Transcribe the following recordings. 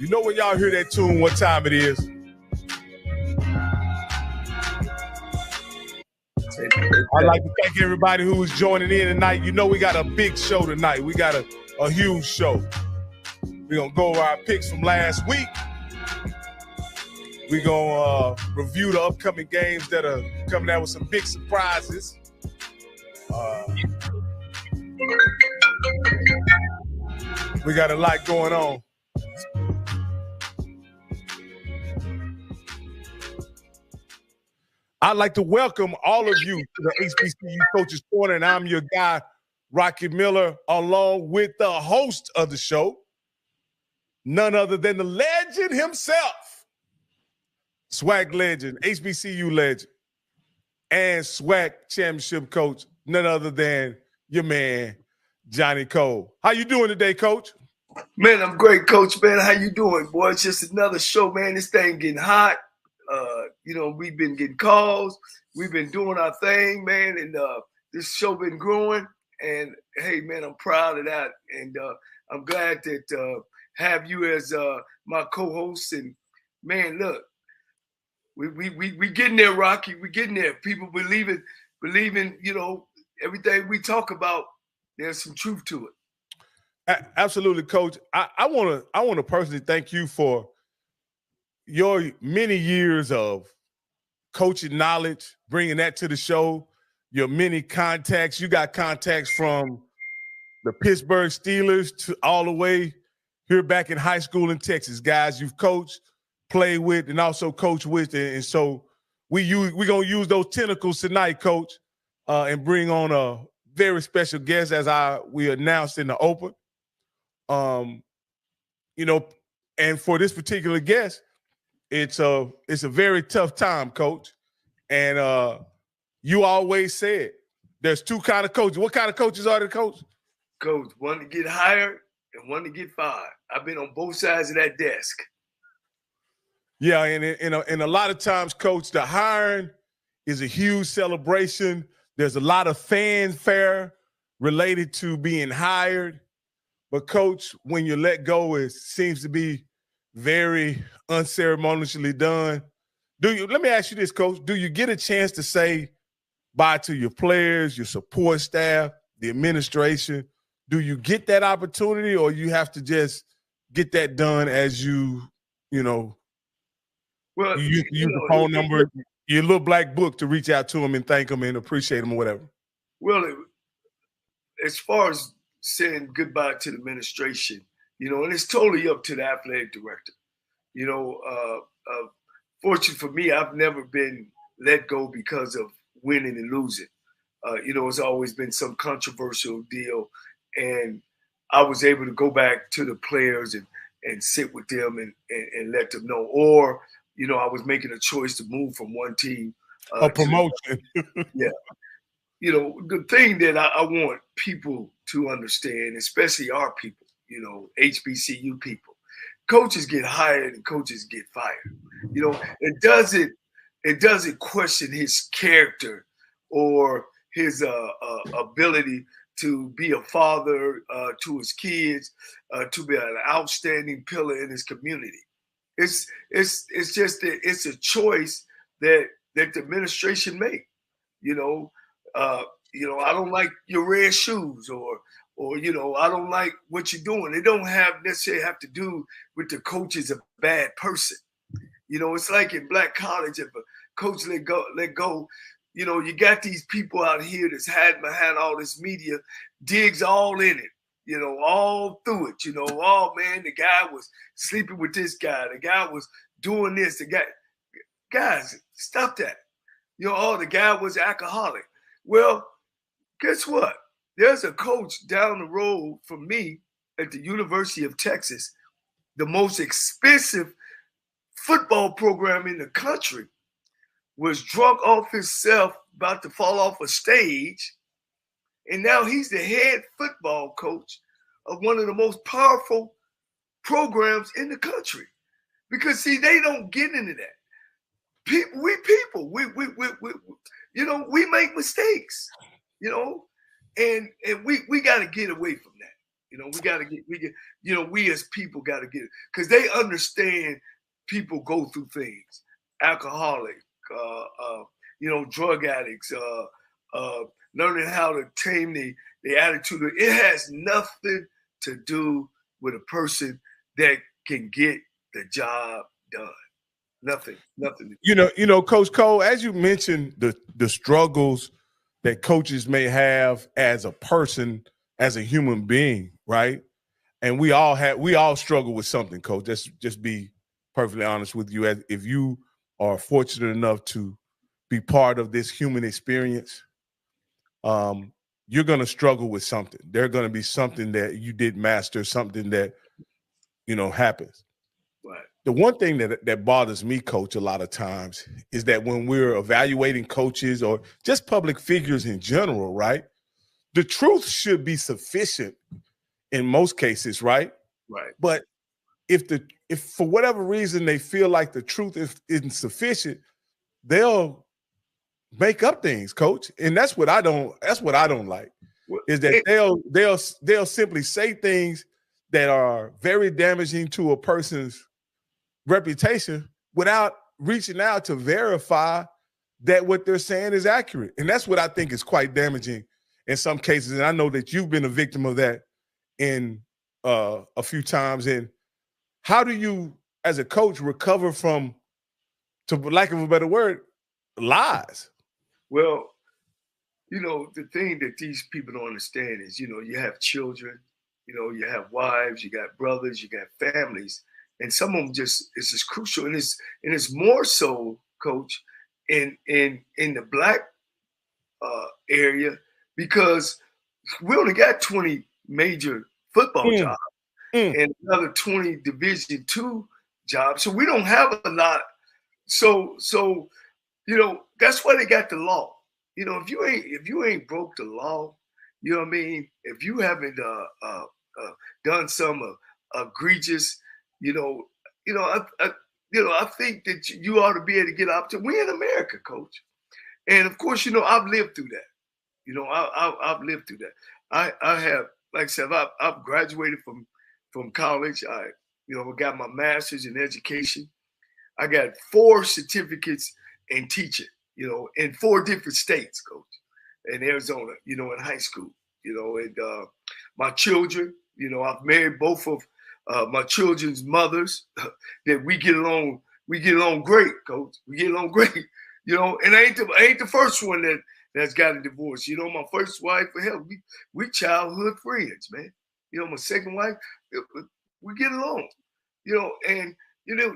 You know when y'all hear that tune, what time it is? I'd like to thank everybody who is joining in tonight. You know we got a big show tonight. We got a huge show. We're going to go over our picks from last week. We're going to review the upcoming games that are coming out with some big surprises. We got a lot going on. I'd like to welcome all of you to the HBCU Coaches Corner, and I'm your guy, Rocky Miller, along with the host of the show, none other than the legend himself, SWAC legend, HBCU legend, and SWAC championship coach, none other than your man, Johnnie Cole. How you doing today, Coach? Man, I'm great, Coach, man. How you doing, boy? It's just another show, man. This thing getting hot. We've been getting calls. We've been doing our thing, man, and this show been growing. And, hey, man, I'm proud of that. And I'm glad that have you as my co-host. And, man, look, we getting there, Rocky. We getting there. People believing, everything we talk about, there's some truth to it. Absolutely, Coach. I want to personally thank you for your many years of coaching knowledge, bringing that to the show, your many contacts. You got contacts from the Pittsburgh Steelers to all the way here back in high school in Texas, guys you've coached, played with, and also coached with. And so we're going to use those tentacles tonight, Coach, and bring on a very special guest as we announced in the open. And for this particular guest, it's a very tough time, Coach. And you always said there's two kind of coaches. What kind of coaches are there, Coach? Coach, one to get hired and one to get fired. I've been on both sides of that desk. Yeah, and a lot of times, Coach, the hiring is a huge celebration. There's a lot of fanfare related to being hired. But, Coach, when you let go, it seems to be very unceremoniously done. Let me ask you this, Coach. Do you get a chance to say bye to your players, your support staff, the administration? Do you get that opportunity, or you have to just get that done as you use the phone number, your little black book to reach out to them and thank them and appreciate them or whatever? Well, as far as saying goodbye to the administration, and it's totally up to the athletic director. Fortunately for me, I've never been let go because of winning and losing. It's always been some controversial deal, and I was able to go back to the players and sit with them and let them know. Or, I was making a choice to move from one team. A promotion. Yeah. The thing that I want people to understand, especially our people, HBCU people, coaches get hired and coaches get fired. It doesn't question his character or his ability to be a father to his kids, to be an outstanding pillar in his community. It's just it's a choice that the administration make. I don't like your red shoes, or I don't like what you're doing. It don't necessarily have to do with the coach is a bad person. It's like in black college, if a coach let go, you got these people out here that's had behind all this media, digs all in it, all through it. Oh man, the guy was sleeping with this guy, the guy was doing this, guys, stop that. The guy was alcoholic. Well, guess what? There's a coach down the road from me at the University of Texas, the most expensive football program in the country, was drunk off himself, about to fall off a stage, and now he's the head football coach of one of the most powerful programs in the country. Because, see, they don't get into that. We make mistakes, and we got to get away from that. You know, we as people got to get it, because they understand people go through things. Alcoholic, drug addicts, learning how to tame the attitude. It has nothing to do with a person that can get the job done. Nothing. Coach Cole, as you mentioned, the struggles that coaches may have as a person, as a human being, right? And we all struggle with something, Coach. Let's just be perfectly honest with you. If you are fortunate enough to be part of this human experience, you're going to struggle with something. There's going to be something that you did master, something that, happens. Right. The one thing that bothers me, Coach, a lot of times is that when we're evaluating coaches or just public figures in general, right, the truth should be sufficient in most cases, right? Right. But if for whatever reason they feel like the truth isn't sufficient, they'll make up things, Coach. And that's what I don't like. Is that they'll simply say things that are very damaging to a person's reputation without reaching out to verify that what they're saying is accurate. And that's what I think is quite damaging in some cases. And I know that you've been a victim of that in a few times. And how do you, as a coach, recover from, to lack of a better word, lies? Well, the thing that these people don't understand is, you have children, you have wives, you got brothers, you got families, and some of them it's just crucial. And it's more so, Coach, in the Black area, because we only got 20 major football jobs and another 20 Division II jobs. So we don't have a lot. So that's why they got the law. If you ain't broke the law, you know what I mean? If you haven't done some egregious, I think that you ought to be able to get up to. We're in America, Coach, and of course, I've lived through that. I've lived through that. I have, like I said, I've graduated from college. I got my master's in education. I got 4 certificates in teaching, in 4 different states, Coach, in Arizona, in high school, and my children, I've married both of my children's mothers that we get along great, Coach. We get along great, and I ain't the first one that's got a divorce. My first wife, for hell, we childhood friends, man. My second wife, we get along, and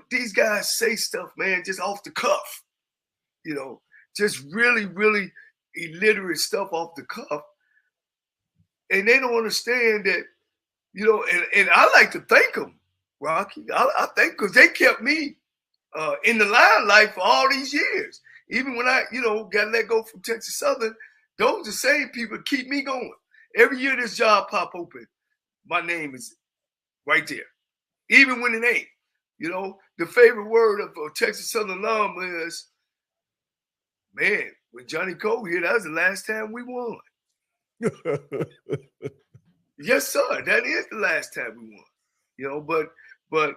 these guys say stuff, man, just off the cuff, just really, really illiterate stuff off the cuff. And they don't understand that, and I like to thank them, Rocky. I thank, because they kept me in the limelight for all these years. Even when I, got let go from Texas Southern, those are the same people keep me going. Every year this job pop open, my name is right there. Even when it ain't. The favorite word of a Texas Southern alum is, man, when Johnnie Cole here, that was the last time we won. Yes, sir. That is the last time we won. But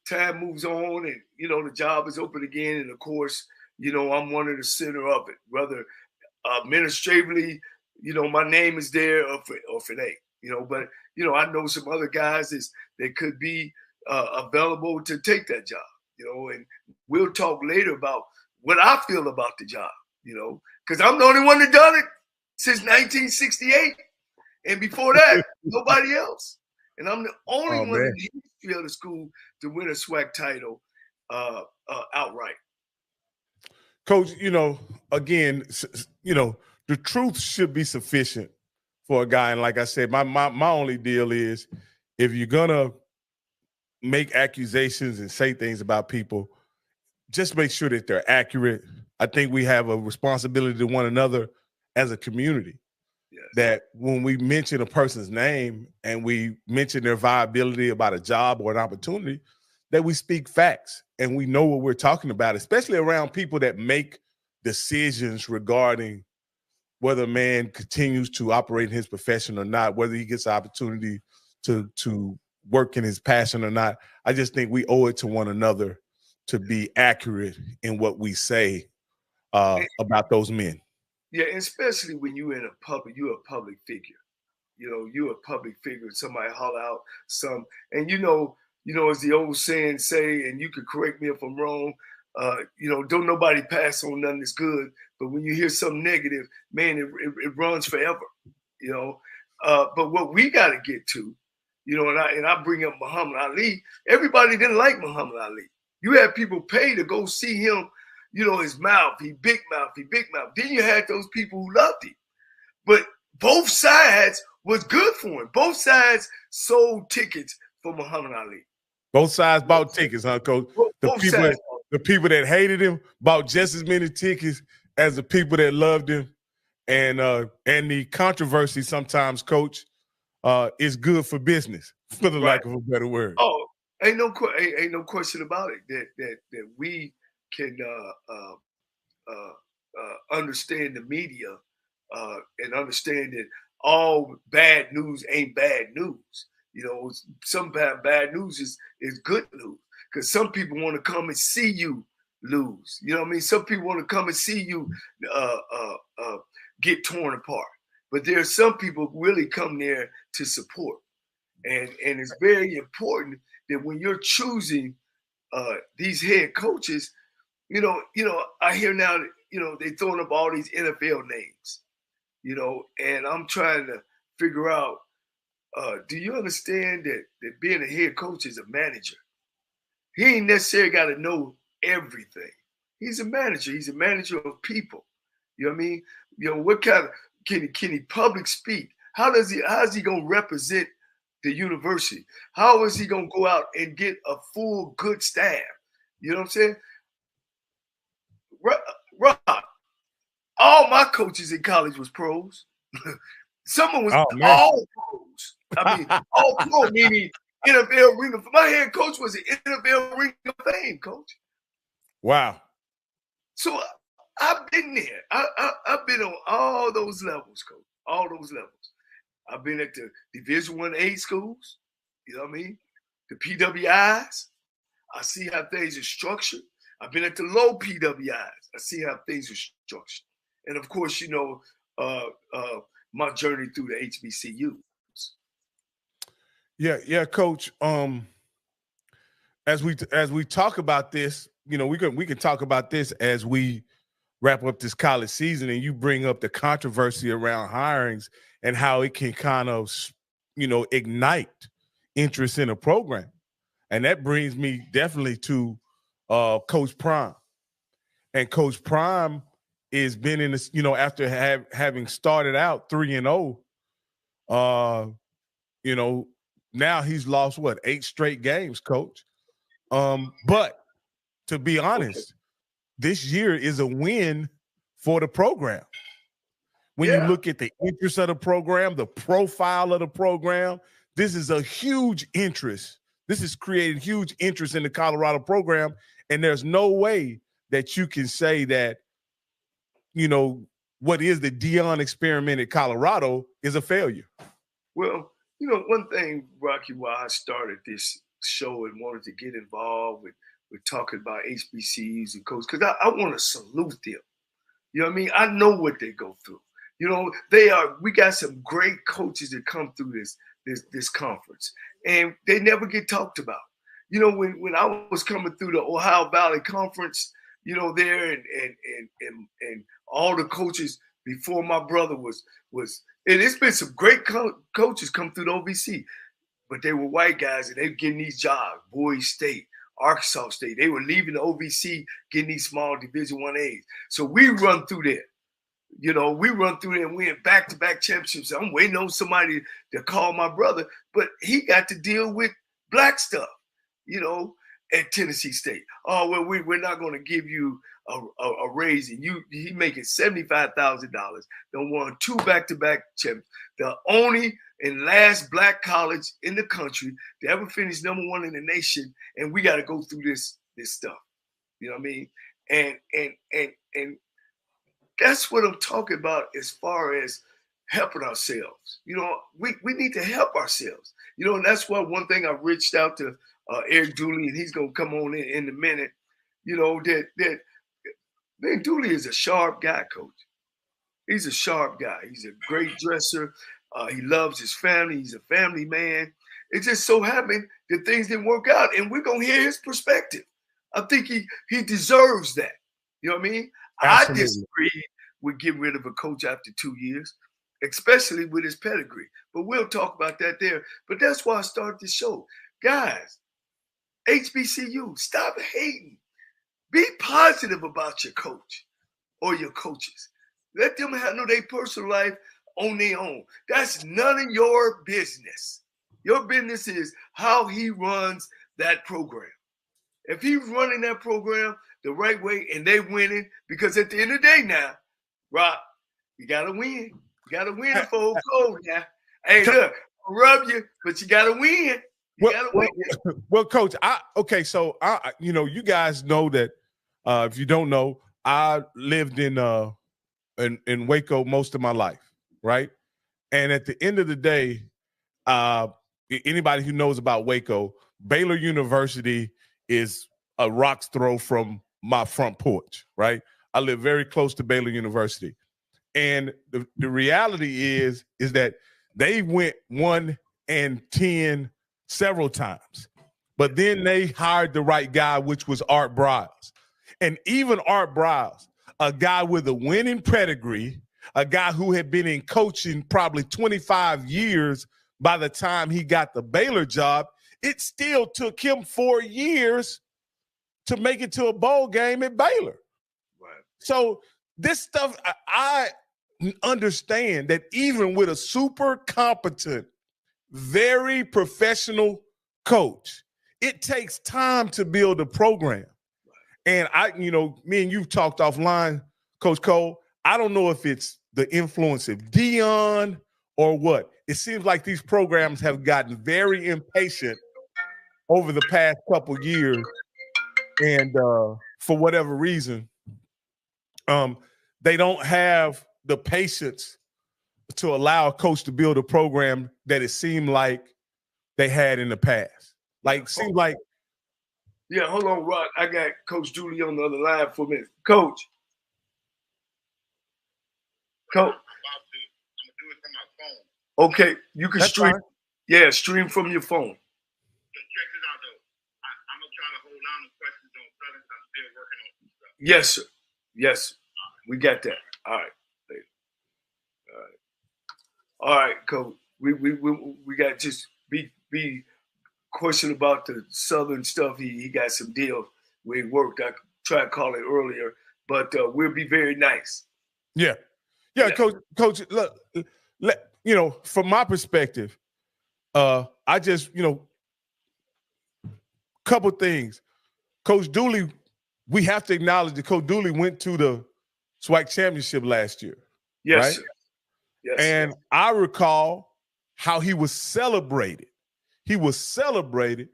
time moves on, and the job is open again. And of course, I'm one of the center of it. Whether administratively, my name is there, or if it ain't. But I know some other guys that could be available to take that job. And we'll talk later about what I feel about the job. Because I'm the only one that done it since 1968. And before that, nobody else. And I'm the only one in the history of the school to win a SWAC title outright. Coach, again, the truth should be sufficient for a guy. And like I said, my only deal is, if you're going to make accusations and say things about people, just make sure that they're accurate. I think we have a responsibility to one another as a community. Yes. That when we mention a person's name and we mention their viability about a job or an opportunity, that we speak facts and we know what we're talking about, especially around people that make decisions regarding whether a man continues to operate in his profession or not, whether he gets the opportunity to work in his passion or not. I just think we owe it to one another to be accurate in what we say about those men. Yeah, especially when you're a public figure. You're a public figure. Somebody holler out and as the old saying say, and you can correct me if I'm wrong, don't nobody pass on nothing that's good. But when you hear something negative, man, it runs forever. But what we got to get to, and I bring up Muhammad Ali. Everybody didn't like Muhammad Ali. You had people pay to go see him. His mouth, he big mouth. Then you had those people who loved him. But both sides was good for him. Both sides sold tickets for Muhammad Ali. Both sides bought tickets, huh, Coach? The people that hated him bought just as many tickets as the people that loved him. And the controversy sometimes, Coach, is good for business, for the lack of a better word. Oh, ain't no question about it that we can understand the media and understand that all bad news ain't bad news. Sometimes bad news is good news, because some people want to come and see you lose. You know what I mean? Some people want to come and see you get torn apart. But there are some people who really come there to support. And it's very important that when you're choosing these head coaches, I hear now that, they're throwing up all these NFL names, and I'm trying to figure out, do you understand that being a head coach is a manager? He ain't necessarily got to know everything. He's a manager. He's a manager of people. You know what I mean? What kind of, can he public speak? How is he going to represent the university? How is he going to go out and get a full good staff? You know what I'm saying? Rob, all my coaches in college was pros. Someone was all pros. I mean, all pro, meaning NFL ring of fame. My head coach was an NFL ring of fame, Coach. Wow. So I've been there. I've been on all those levels, Coach. All those levels. I've been at the Division I schools. You know what I mean? The PWIs. I see how things are structured. I've been at the low PWIs. I see how things are structured. And of course, my journey through the HBCUs. Yeah, Coach. As we talk about this, we can talk about this as we wrap up this college season, and you bring up the controversy around hirings and how it can kind of, ignite interest in a program. And that brings me definitely to Coach Prime. And Coach Prime has been in this, after having started out 3-0, now he's lost 8 straight games, Coach. But to be honest, this year is a win for the program. When you look at the interest of the program, the profile of the program, this is a huge interest. This has created huge interest in the Colorado program. And there's no way that you can say that, what is the Deion experiment at Colorado is a failure. Well, one thing, Rocky, why I started this show and wanted to get involved with talking about HBCUs and coaches, because I want to salute them. You know what I mean? I know what they go through. We got some great coaches that come through this conference, and they never get talked about. When I was coming through the Ohio Valley Conference, there and all the coaches before my brother was, and it's been some great coaches come through the OVC, but they were white guys and they were getting these jobs, Boise State, Arkansas State. They were leaving the OVC, getting these small Division I A's. So we run through there. We run through there and win back-to-back championships. I'm waiting on somebody to call my brother, but he got to deal with black stuff, at Tennessee State. Oh, well, we're not going to give you a raise, and he making $75,000. Don't won 2 back-to-back champions. The only and last black college in the country to ever finish #1 in the nation, and we got to go through this stuff. You know what I mean? And That's what I'm talking about as far as helping ourselves. You know, we need to help ourselves. You know, and that's why one thing I reached out to Eric Dooley, and he's gonna come on in a minute. You know, that man, Dooley is a sharp guy, coach. He's a sharp guy. He's a great dresser. He loves his family. He's a family man. It just so happened that things didn't work out, and we're gonna hear his perspective. I think he deserves that. You know what I mean? Absolutely. I disagree with getting rid of a coach after 2 years, especially with his pedigree. But we'll talk about that there. But that's why I started the show. Guys, HBCU, stop hating. Be positive about your coach or your coaches. Let them handle their personal life on their own. That's none of your business. Your business is how he runs that program. If he's running that program the right way and they winning, because at the end of the day now, Rock, you got to win. You got to win for old cold now. Hey, look, I'll rub you, but you got to win. You got to win. Well, Coach, so you know, you guys know that if you don't know, I lived in Waco most of my life, right? And at the end of the day, anybody who knows about Waco, Baylor University is a rock's throw from my front porch, right? I live very close to Baylor University. And the reality is that they went 1-10 several times. But then they hired the right guy, which was Art Briles. And even Art Briles, a guy with a winning pedigree, a guy who had been in coaching probably 25 years by the time he got the Baylor job, it still took him 4 years to make it to a bowl game at Baylor. Right. So this stuff, I understand that even with a super competent, very professional coach, it takes time to build a program. And me and you've talked offline, Coach Cole. I don't know if it's the influence of Dion or what. It seems like these programs have gotten very impatient over the past couple years. And for whatever reason, they don't have the patience to allow a coach to build a program that it seemed like they had in the past. Like, seemed like. Yeah, hold on, Rod. I got Coach Dooley on the other line for a minute. Coach. I'm going to do it from my phone. Okay, you can stream. Fine. Yeah, stream from your phone. So check this out, though. I'm going to try to hold on to questions on Southern. I'm still working on some stuff. Yes, sir. Yes, we got that. All right. All right, Coach. We got to just be question about the Southern stuff. He got some deals where he worked. I tried to call it earlier, but we'll be very nice. Yeah. Coach. Look, from my perspective, I just, couple things. Coach Dooley, we have to acknowledge that Coach Dooley went to the SWAC championship last year. Yes, right? Sir. Yes, and sir. I recall how he was celebrated. He was celebrated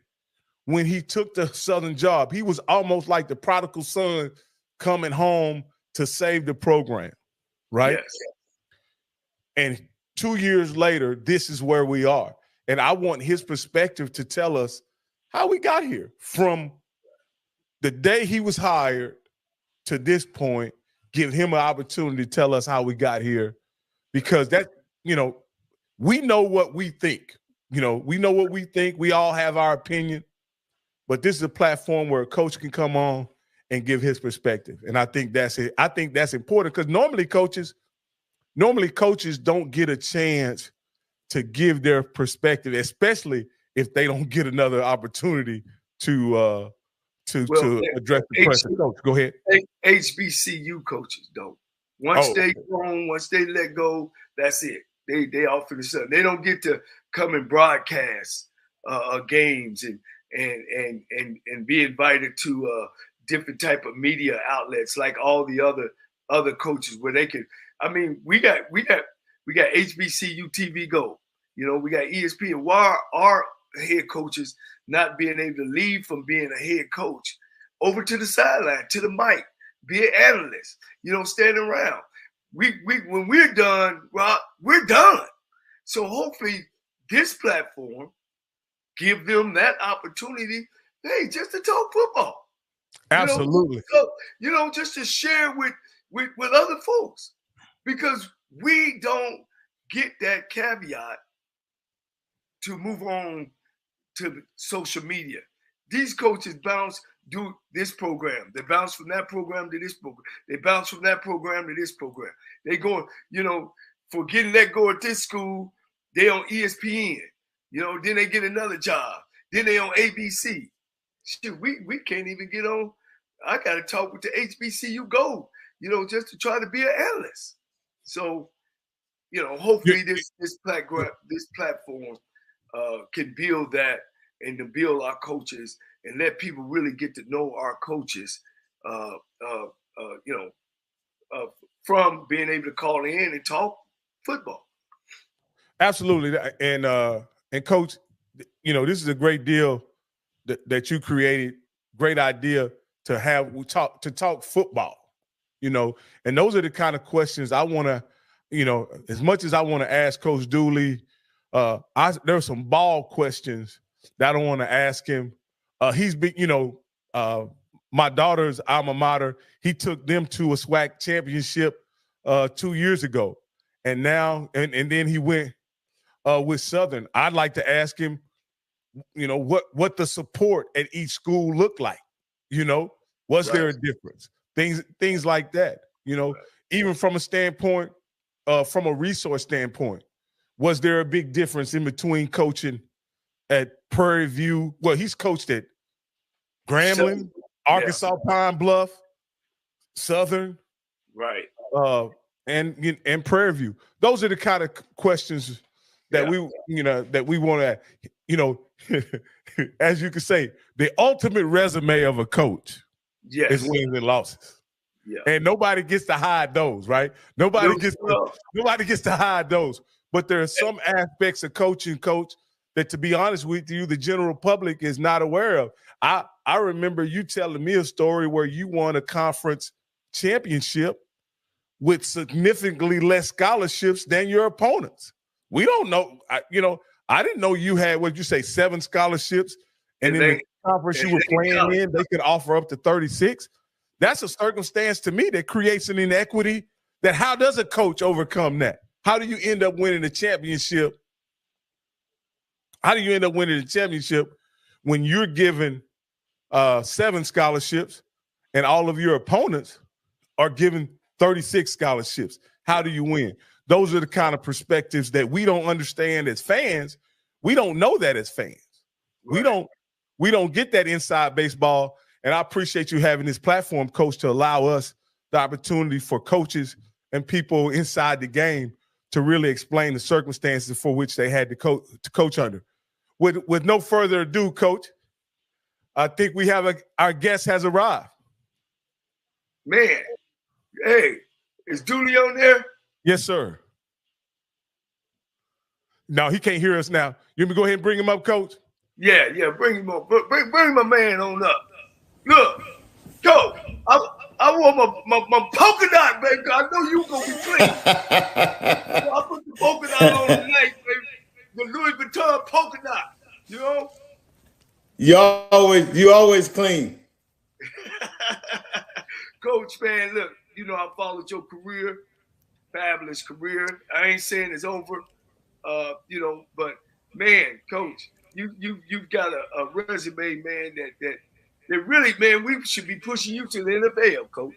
when he took the Southern job. He was almost like the prodigal son coming home to save the program, right? Yes. And 2 years later, this is where we are. And I want his perspective to tell us how we got here from the day he was hired to this point. Give him an opportunity to tell us how we got here, because that, we know what we think. We know what we think. We all have our opinion, but this is a platform where a coach can come on and give his perspective. And I think that's it. I think that's important, because normally coaches don't get a chance to give their perspective, especially if they don't get another opportunity to address the question. Coach, go ahead. HBCU coaches don't. Once they grown, once they let go, that's it. They off for the sun. They don't get to come and broadcast games and be invited to different type of media outlets like all the other coaches, where they can. I mean, we got HBCU TV Go. We got ESPN. Why are head coaches not being able to leave from being a head coach over to the sideline, to the mic, be an analyst, standing around? when we're done, well, we're done. So hopefully this platform give them that opportunity, hey, just to talk football. Absolutely. Just to share with other folks, because we don't get that caveat to move on to social media. These coaches do this program. They bounce from that program to this program. They bounce from that program to this program. They go, for getting let go at this school, they on ESPN. Then they get another job. Then they on ABC. Shit, we can't even get on. I got to talk with the HBCU Gold, just to try to be an analyst. So, hopefully this platform can build that and to build our coaches and let people really get to know our coaches, from being able to call in and talk football. Absolutely. And Coach, this is a great deal that you created. Great idea to talk football, and those are the kind of questions I want to, as much as I want to ask Coach Dooley, there's some ball questions that I want to ask him. He's been, my daughter's alma mater, he took them to a SWAC championship 2 years ago. And now, and then he went with Southern. I'd like to ask him, what the support at each school looked like. Was there a difference? Things like that. Even from a standpoint, from a resource standpoint, was there a big difference in between coaching at Prairie View? Well, he's coached at Grambling, Arkansas Pine Bluff, Southern, right, and Prairie View. Those are the kind of questions that we want to, as you could say, the ultimate resume of a coach is wins and losses. Yeah. And nobody gets to hide those, right? Nobody gets to hide those. But there are some aspects of coaching, Coach, that, to be honest with you, the general public is not aware of. I remember you telling me a story where you won a conference championship with significantly less scholarships than your opponents. We don't know. I didn't know you had, 7 scholarships, and in the conference you were playing in, they could offer up to 36. That's a circumstance to me that creates an inequity. That how does a coach overcome that? How do you end up winning the championship? How do you end up winning the championship when you're given 7 scholarships and all of your opponents are given 36 scholarships? How do you win? Those are the kind of perspectives that we don't understand as fans. We don't know that as fans. Right. We don't get that inside baseball. And I appreciate you having this platform, Coach, to allow us the opportunity for coaches and people inside the game to really explain the circumstances for which they had to coach under. With no further ado, Coach, I think we have our guest has arrived. Man, hey, is Dooley on there? Yes, sir. No, he can't hear us now. You want me to go ahead and bring him up, Coach? Yeah, bring him up. Bring my man on up. Look, Coach, I want my polka dot, baby. I know you gonna be clean. I put the polka dot on tonight, baby. The Louis Vuitton polka dot. You always clean. Coach, man, look, I followed your career, fabulous career. I ain't saying it's over, but man, Coach, you've got a resume, man, that really, man, we should be pushing you to the NFL, Coach.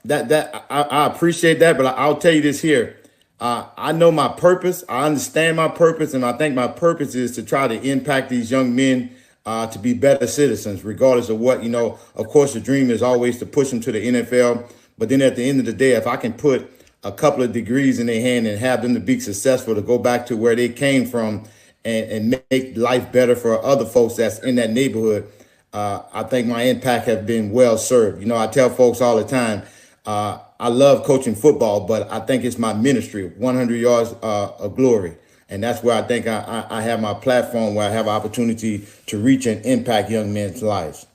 That I appreciate that, but I'll tell you this here. I know my purpose. I understand my purpose, and I think my purpose is to try to impact these young men to be better citizens, regardless of what, of course, the dream is always to push them to the NFL. But then at the end of the day, if I can put a couple of degrees in their hand and have them to be successful, to go back to where they came from and make life better for other folks that's in that neighborhood, I think my impact has been well served. I tell folks all the time, I love coaching football, but I think it's my ministry, 100 yards of glory. And that's where I think I have my platform, where I have an opportunity to reach and impact young men's lives.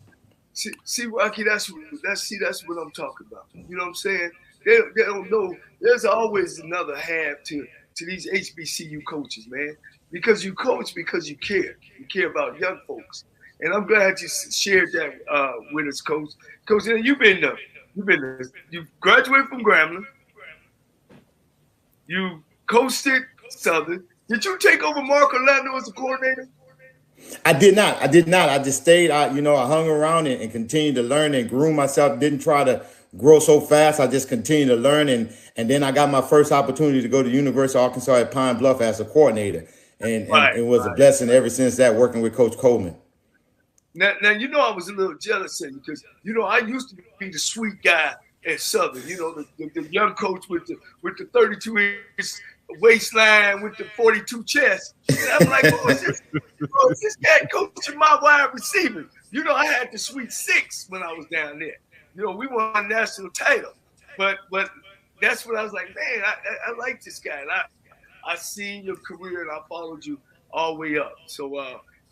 See, Rocky, that's what I'm talking about. You know what I'm saying? They don't know. There's always another half to these HBCU coaches, man. Because you coach because you care. You care about young folks. And I'm glad you shared that with us, Coach. Coach, you graduated from Grambling. You coached at Southern. Did you take over Mark Orlando as a coordinator? I did not. I just stayed. I hung around and continued to learn and groom myself. Didn't try to grow so fast. I just continued to learn, and then I got my first opportunity to go to University of Arkansas at Pine Bluff as a coordinator, and it was a blessing ever since that, working with Coach Coleman. Now I was a little jealous of you because I used to be the sweet guy at Southern. The young coach with the 32-inch waistline with the 42 chest. And I'm like, is this guy coaching my wide receiver? I had the Sweet 6 when I was down there. We won a national title. But that's when I was like, man, I like this guy. And I seen your career and I followed you all the way up. So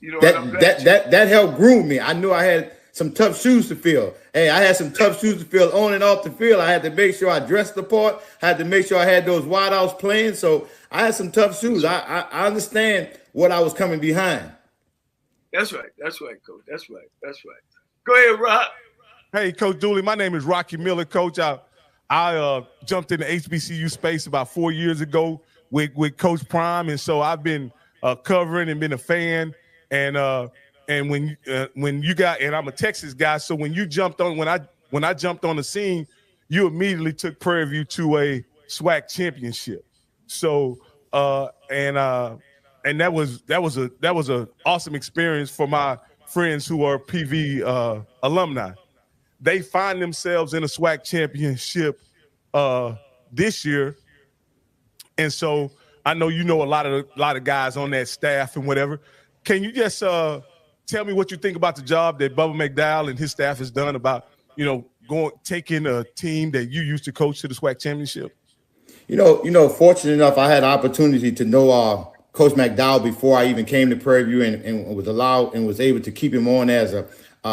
that helped groom me. I knew I had some tough shoes to fill. Hey, I had some tough shoes to fill on and off the field. I had to make sure I dressed the part. I had to make sure I had those wideouts playing. So I had some tough shoes. I understand what I was coming behind. That's right, Coach. That's right. Go ahead, Rock. Hey, Coach Dooley, my name is Rocky Miller, Coach. I jumped in the HBCU space about 4 years ago with Coach Prime, and so I've been covering and been a fan. And when you got, and I'm a Texas guy, so when you jumped on, when I jumped on the scene, you immediately took Prairie View to a SWAC championship. So and that was a awesome experience for my friends who are PV alumni. They find themselves in a SWAC championship this year, and so I know a lot of guys on that staff and whatever. Can you just tell me what you think about the job that Bubba McDowell and his staff has done about taking a team that you used to coach to the SWAC championship? Fortunate enough, I had an opportunity to know Coach McDowell before I even came to Prairie View, and was allowed and was able to keep him on as a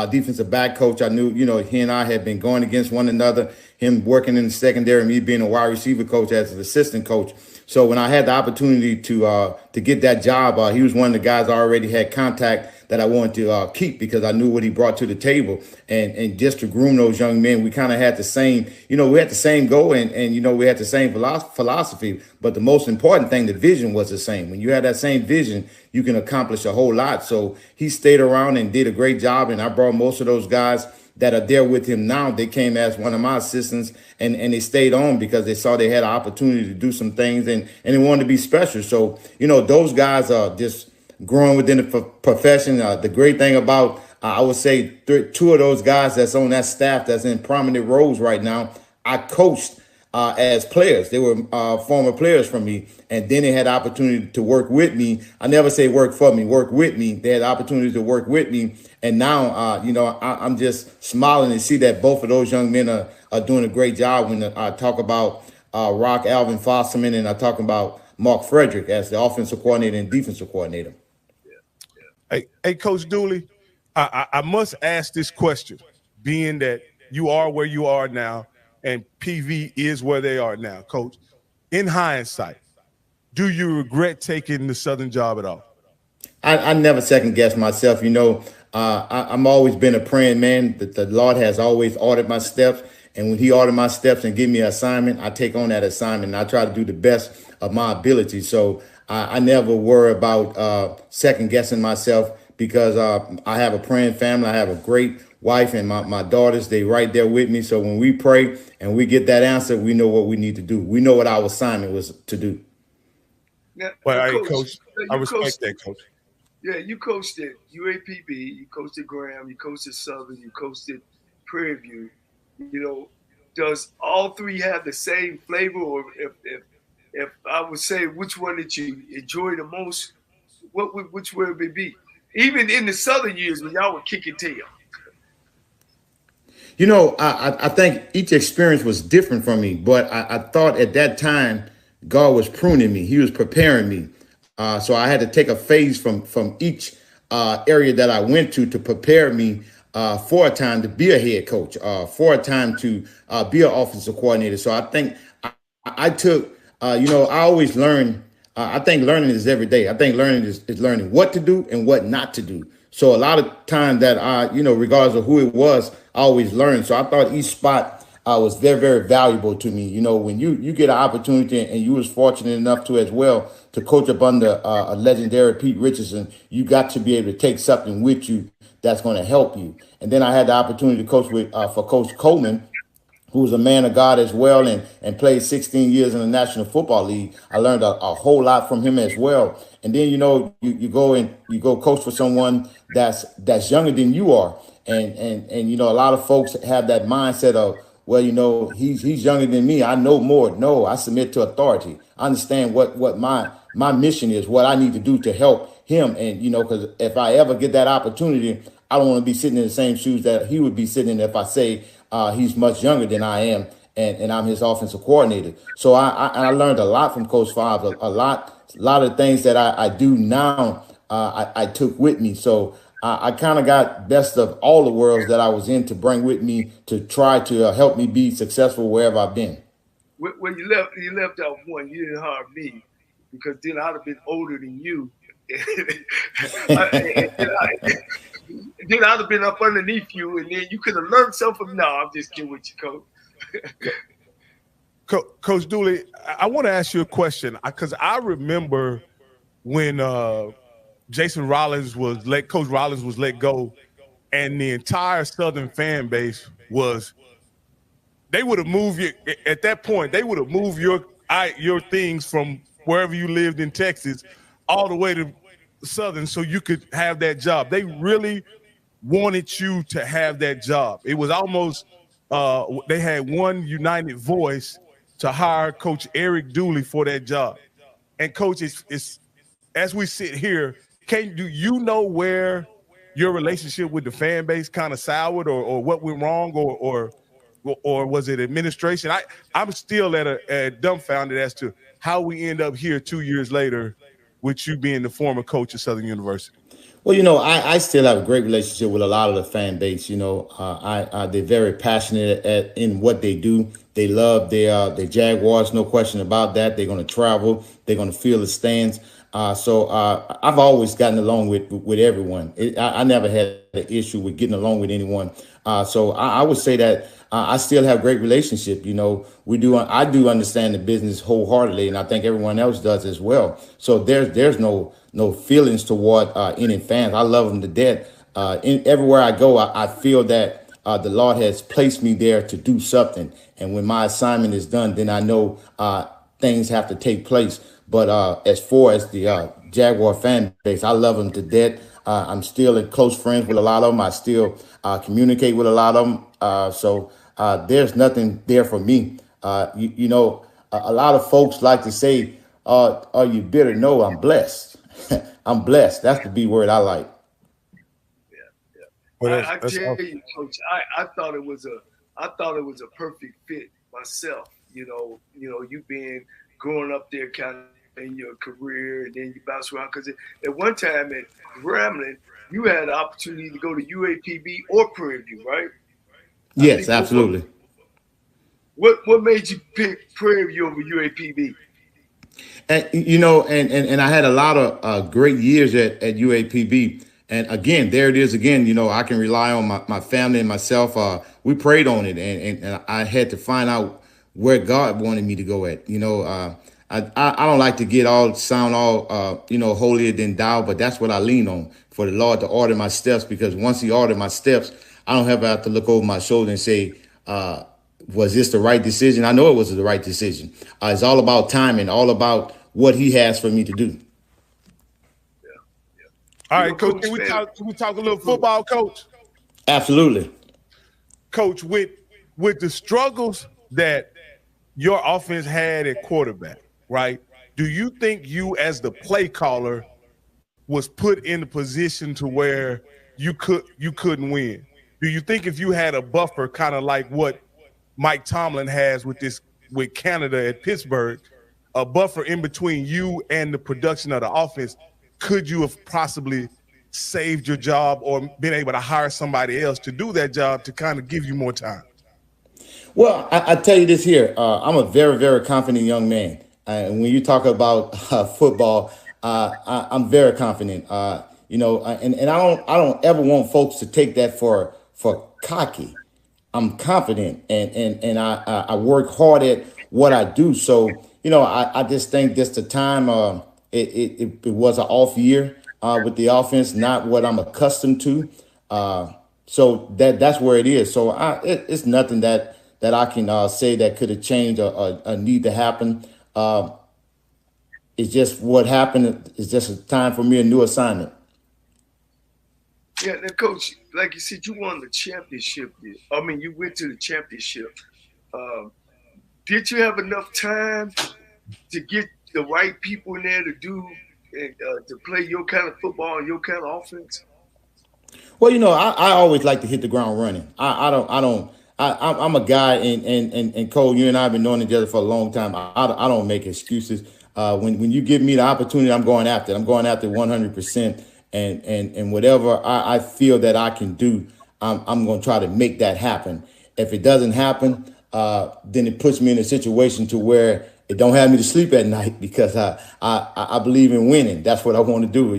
defensive back coach. I knew, he and I had been going against one another, him working in the secondary, me being a wide receiver coach as an assistant coach. So when I had the opportunity to get that job, he was one of the guys I already had contact that I wanted to keep, because I knew what he brought to the table. And just to groom those young men, we kind of had the same, we had the same goal, and we had the same philosophy. But the most important thing, the vision was the same. When you have that same vision, you can accomplish a whole lot. So he stayed around and did a great job. And I brought most of those guys that are there with him now. They came as one of my assistants, and they stayed on because they saw they had an opportunity to do some things, and they wanted to be special. So, those guys are just growing within the profession. The great thing about, I would say, two of those guys that's on that staff that's in prominent roles right now, I coached as players. They were former players from me, and then they had the opportunity to work with me. I never say work for me, work with me. They had the opportunity to work with me, and now, I'm just smiling to see that both of those young men are doing a great job. When I talk about Rock Alvin Fosserman, and I talk about Mark Frederick as the offensive coordinator and defensive coordinator. Hey, Coach Dooley, I must ask this question, being that you are where you are now, and PV is where they are now, Coach. In hindsight, do you regret taking the Southern job at all? I never second guess myself. I'm always been a praying man. The Lord has always ordered my steps. And when he ordered my steps and give me an assignment, I take on that assignment, and I try to do the best of my ability. So I never worry about second guessing myself, because I have a praying family. I have a great wife, and my daughters, they right there with me. So when we pray and we get that answer, we know what we need to do. We know what our assignment was to do. Now, Coach, I respect that, Coach. Yeah, you coached at UAPB, you coached at Graham, you coached at Southern, you coached at Prairie View. Does all three have the same flavor? Or if I would say, which one did you enjoy the most, which would it be? Even in the Southern years when y'all were kicking tail. I think each experience was different for me, but I thought at that time God was pruning me. He was preparing me. So I had to take a phase from each area that I went to prepare me for a time to be a head coach, for a time to be an offensive coordinator. So I think I took, I always learn. I think learning is every day. I think learning is learning what to do and what not to do. So a lot of times that regardless of who it was, I always learned. So I thought each spot was very, very valuable to me. When you get an opportunity, and you was fortunate enough to as well to coach up under a legendary Pete Richardson, you got to be able to take something with you that's going to help you. And then I had the opportunity to coach for Coach Coleman, who was a man of God as well, and played 16 years in the National Football League. I learned a whole lot from him as well. And then, you go coach for someone that's younger than you are. And a lot of folks have that mindset of, well, he's younger than me, I know more. No, I submit to authority. I understand what my mission is, what I need to do to help him. And, because if I ever get that opportunity, I don't want to be sitting in the same shoes that he would be sitting in if I say he's much younger than I am, and I'm his offensive coordinator. So I learned a lot from Coach Five, a lot of things that I do now. I took with me. So I kind of got best of all the worlds that I was in to bring with me to try to help me be successful wherever I've been. When you left out one, you didn't hire me, because then I'd have been older than you. Then I'd have been up underneath you, and then you could have learned something from. No, I'm just kidding with you, Coach. Coach Dooley, I want to ask you a question, because I remember when Coach Rollins was let go, and the entire Southern fan base they would have moved you at that point. They would have moved your things from wherever you lived in Texas all the way to Southern so you could have that job. They really wanted you to have that job. It was almost they had one united voice to hire Coach Eric Dooley for that job. And Coach, it's as we sit here, do you know where your relationship with the fan base kind of soured, or what went wrong, or was it administration? I'm still at dumbfounded as to how we end up here 2 years later with you being the former coach of Southern University. Well, I still have a great relationship with a lot of the fan base. They're very passionate in what they do. They love their Jaguars, no question about that. They're going to travel. They're going to fill the stands. So I've always gotten along with everyone. I never had an issue with getting along with anyone. So I would say that I still have great relationship. I do understand the business wholeheartedly, and I think everyone else does as well. So there's no feelings toward any fans. I love them to death. Everywhere I go, I feel that the Lord has placed me there to do something. And when my assignment is done, then I know things have to take place. But as far as the Jaguar fan base, I love them to death. I'm still in close friends with a lot of them. I still communicate with a lot of them. So there's nothing there for me. A lot of folks like to say, are you bitter? No, I'm blessed. I'm blessed. That's the B word I like. Yeah. Well, I tell you, Coach, I thought it was a perfect fit myself. You being growing up there kind of in your career, and then you bounce around, because at one time at Grambling, you had the opportunity to go to UAPB or Prairie View, right? Yes, absolutely. What made you pick Prairie View over UAPB? And and I had a lot of great years at UAPB. And again, there it is again. I can rely on my family and myself. We prayed on it, and I had to find out where God wanted me to go at. I don't like to sound all holier than thou, but that's what I lean on, for the Lord to order my steps, because once He ordered my steps, I don't ever have to look over my shoulder and say, was this the right decision? I know it was the right decision. It's all about timing, all about what He has for me to do. All right, Coach, can we talk a little football, Coach? Absolutely. Coach, with the struggles that your offense had at quarterback, right? Do you think you, as the play caller, was put in a position to where you couldn't win? Do you think if you had a buffer, kind of like what Mike Tomlin has with Canada at Pittsburgh, a buffer in between you and the production of the offense, could you have possibly saved your job or been able to hire somebody else to do that job to kind of give you more time? Well, I tell you this here. I'm a very, very confident young man. And when you talk about football, I'm very confident. And I don't ever want folks to take that for cocky. I'm confident, and I work hard at what I do. So, I just think this the time. It was an off year with the offense, not what I'm accustomed to. So that's where it is. So it's nothing that I can say that could have changed or need to happen. It's just what happened. It's just a time for me, a new assignment. Yeah, now, Coach, like you said, you won the championship. I mean, you went to the championship. Did you have enough time to get the right people in there to do to play your kind of football and your kind of offense? Well, I always like to hit the ground running. I'm a guy, and Cole, you and I have been knowing each other for a long time. I don't make excuses. When you give me the opportunity, I'm going after it. I'm going after it 100%. And whatever I feel that I can do, I'm going to try to make that happen. If it doesn't happen, then it puts me in a situation to where it don't have me to sleep at night, because I believe in winning. That's what I want to do.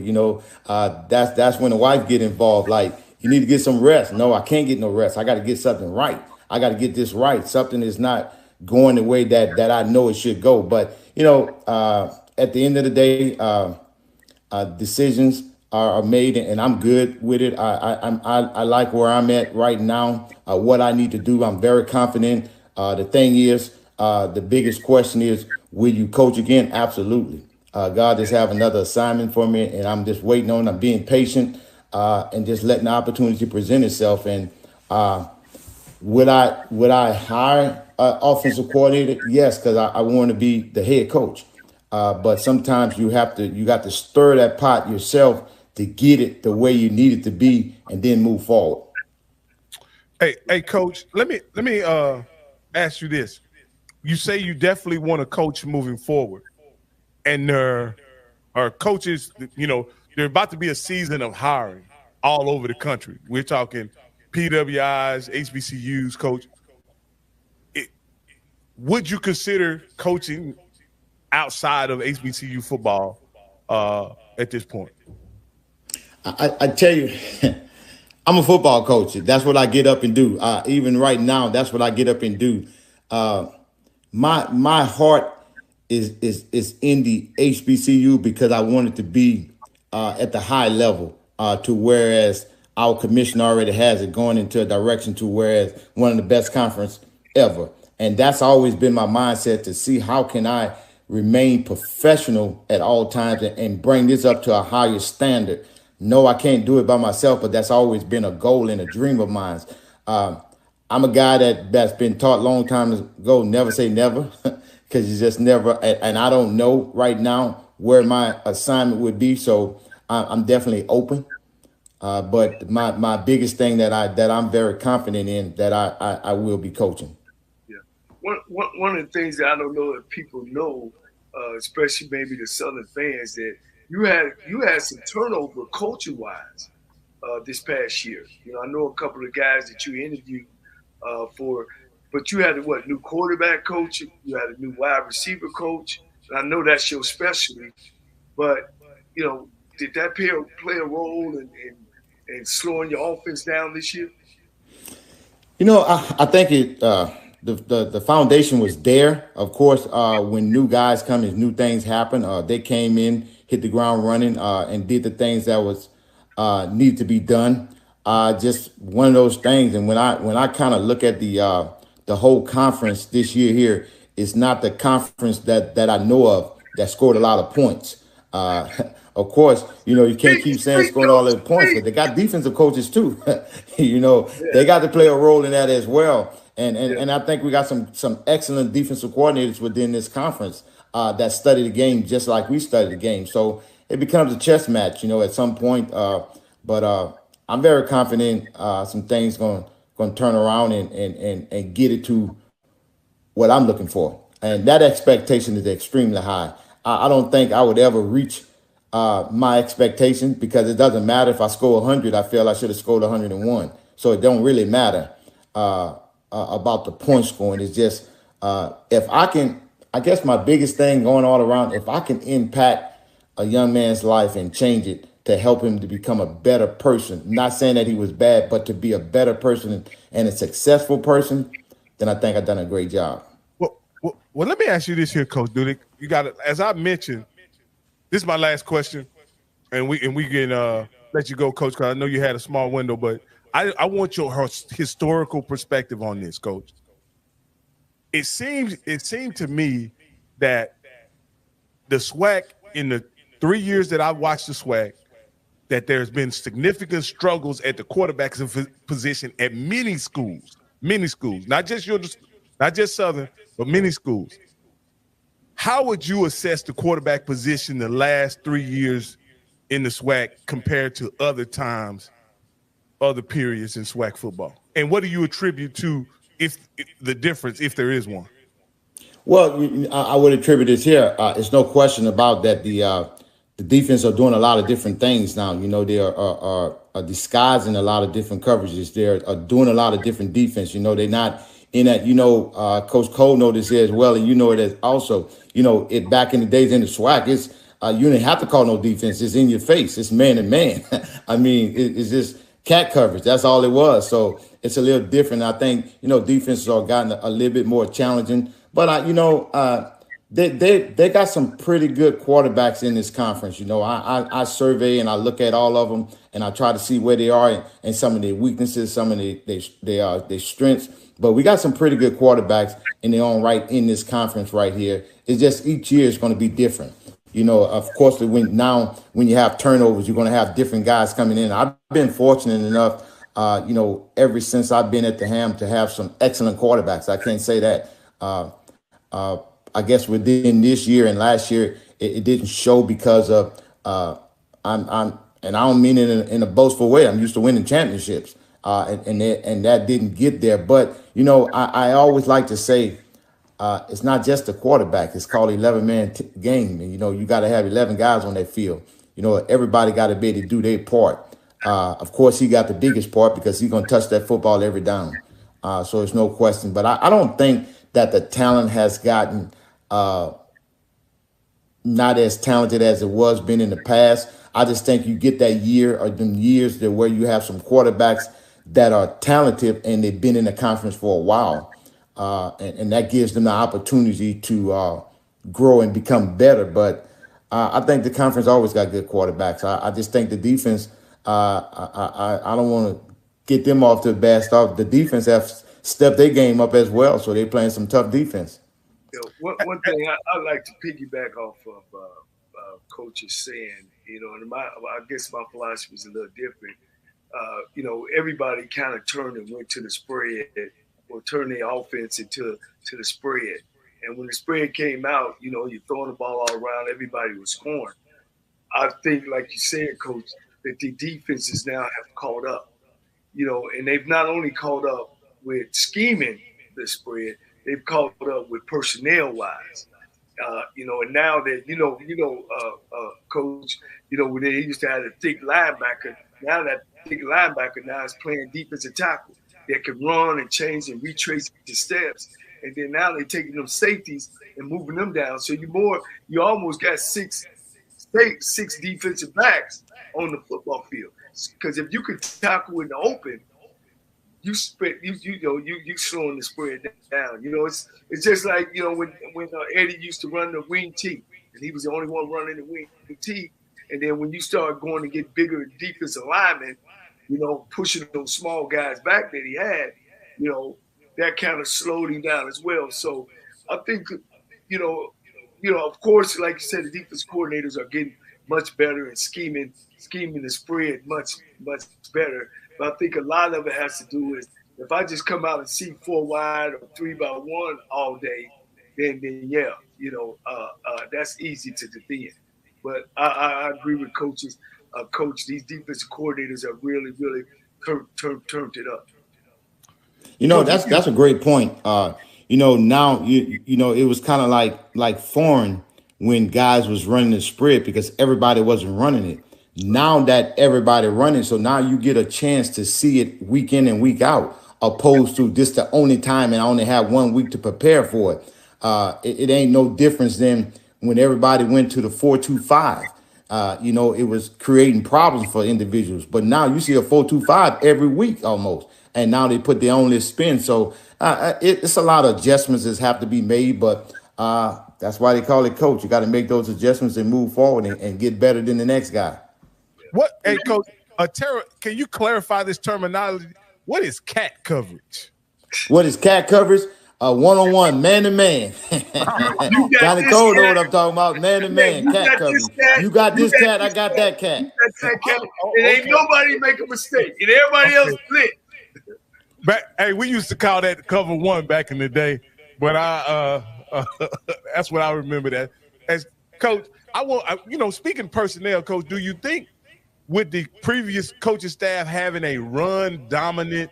That's when the wife get involved. Like, you need to get some rest. No, I can't get no rest. I got to get something right. I got to get this right. Something is not going the way that I know it should go. But, at the end of the day, decisions are made, and I'm good with it. I like where I'm at right now, what I need to do. I'm very confident. The thing is, the biggest question is, will you coach again? Absolutely. God just have another assignment for me, and I'm just waiting on. I'm being patient and just letting the opportunity present itself. And would I hire an offensive coordinator? Yes, because I want to be the head coach. But sometimes you got to stir that pot yourself to get it the way you need it to be, and then move forward. Hey, Coach, let me ask you this. You say you definitely want to coach moving forward, and there are coaches, they're about to be a season of hiring all over the country. We're talking PWIs, HBCUs, Coach. Would you consider coaching outside of HBCU football at this point? I tell you, I'm a football coach. That's what I get up and do. Even right now, that's what I get up and do. My heart is in the HBCU, because I want it to be at the high level, to whereas our commission already has it going into a direction to whereas one of the best conference ever. And that's always been my mindset, to see how can I remain professional at all times and bring this up to a higher standard. No, I can't do it by myself, but that's always been a goal and a dream of mine. I'm a guy that's been taught a long time ago, never say never, because you just never, and I don't know right now where my assignment would be. So I'm definitely open. But my biggest thing that I'm very confident in, that I will be coaching. Yeah. One of the things that I don't know if people know, especially maybe the Southern fans, that you had some turnover coaching wise this past year. I know a couple of guys that you interviewed for, but you had a new quarterback coach, you had a new wide receiver coach. And I know that's your specialty, but did that play a role in slowing your offense down this year? I think it. The foundation was there. Of course, when new guys come and new things happen, they came in, hit the ground running, and did the things that was needed to be done. Just one of those things. And when I kind of look at the whole conference this year here, it's not the conference that I know of that scored a lot of points. Of course, you can't keep saying scoring all those points, but they got defensive coaches too. They got to play a role in that as well. And I think we got some excellent defensive coordinators within this conference that study the game just like we study the game. So it becomes a chess match, at some point. But I'm very confident some things going to turn around and get it to what I'm looking for. And that expectation is extremely high. I don't think I would ever reach my expectations, because it doesn't matter if I score 100. I feel I should have scored 101. So it don't really matter about the point scoring. It's just if I can. I guess my biggest thing going all around, if I can impact a young man's life and change it to help him to become a better person, not saying that he was bad, but to be a better person and a successful person, then I think I've done a great job. Well, let me ask you this here, Coach Dooley. You got it. As I mentioned, this is my last question, and we can let you go, Coach, because I know you had a small window, but I want your historical perspective on this, Coach. It seemed to me that the SWAC, in the 3 years that I've watched the SWAC, that there's been significant struggles at the quarterback position at many schools, not just Southern, but many schools. How would you assess the quarterback position the last 3 years in the SWAC compared to other times, other periods in SWAC football? And what do you attribute to if the difference, if there is one? Well, I would attribute this here. It's no question about that. The defense are doing a lot of different things now. You know, they are disguising a lot of different coverages. They're doing a lot of different defense. You know, they're not in that. You know, Coach Cole knows this here as well, and you know it as also. You know, it back in the days in the SWAC, it's you didn't have to call no defense. It's in your face. It's man to man. I mean, it's just cat coverage. That's all it was. So it's a little different. I think, you know, defenses are gotten a little bit more challenging. But, you know, they got some pretty good quarterbacks in this conference. You know, I survey and I look at all of them and I try to see where they are and some of their weaknesses, some of their strengths. But we got some pretty good quarterbacks in their own right in this conference right here. It's just each year is going to be different. You know, of course, when you have turnovers, you're going to have different guys coming in. I've been fortunate enough, you know, ever since I've been at the Ham to have some excellent quarterbacks. I can't say that. I guess within this year and last year, it didn't show because of and I don't mean it in a boastful way. I'm used to winning championships, and that didn't get there. But you know, I always like to say it's not just the quarterback. It's called 11-man game, and you know you got to have 11 guys on that field. You know, everybody got to be able to do their part. Of course, he got the biggest part because he's gonna touch that football every down. So it's no question. But I don't think that the talent has gotten not as talented as it was been in the past. I just think you get that year or them years there where you have some quarterbacks that are talented and they've been in the conference for a while. And that gives them the opportunity to grow and become better. But I think the conference always got good quarterbacks. I just think the defense, I don't want to get them off to a bad start. The defense has stepped their game up as well, so they're playing some tough defense. You know, one thing I like to piggyback off of Coach is saying, you know, and I guess my philosophy is a little different. You know, everybody kind of turned and went to the spread or turned their offense into the spread. And when the spread came out, you know, you're throwing the ball all around, everybody was scoring. I think, like you said, Coach, that the defenses now have caught up, you know, and they've not only caught up with scheming the spread, they've caught up with personnel-wise. You know, and now that, Coach, you know, when they used to have a thick linebacker, now that thick linebacker now is playing defensive tackle that can run and change and retrace the steps. And then now they're taking them safeties and moving them down. So you almost got six defensive backs on the football field. Because if you could tackle in the open, you slowing the spread down. You know, it's just like, you know, when Eddie used to run the wing T, and he was the only one running the wing T. And then when you start going to get bigger defensive linemen, you know, pushing those small guys back that he had, you know, that kind of slowed him down as well. So I think, you know, of course, like you said, the defense coordinators are getting much better and scheming the spread much better. But I think a lot of it has to do with if I just come out and see 4 wide or 3 by 1 all day, then yeah, you know, that's easy to defend. But I agree with coaches. Coach, these defensive coordinators are really turned it up. You know, that's a great point. You know, now you know it was kind of like foreign when guys was running the spread because everybody wasn't running it. Now that everybody running, so now you get a chance to see it week in and week out, opposed to this the only time and I only have 1 week to prepare for it. It ain't no difference than when everybody went to the 4-2-5. It was creating problems for individuals. But now you see a 4-2-5 every week almost, and now they put their own little spin. So it's a lot of adjustments that have to be made, but that's why they call it coach. You got to make those adjustments and move forward and get better than the next guy. Hey, Coach, Tara, can you clarify this terminology? What is cat coverage? What is cat coverage? One-on-one, man-to-man. Johnny Cole know what I'm talking about. Man-to-man, cat coverage. You got this cat, I got that cat. And ain't nobody make a mistake. And everybody else split. Hey, we used to call that cover one back in the day, but that's what I remember that. As Coach, speaking personnel, Coach, do you think with the previous coaching staff having a run-dominant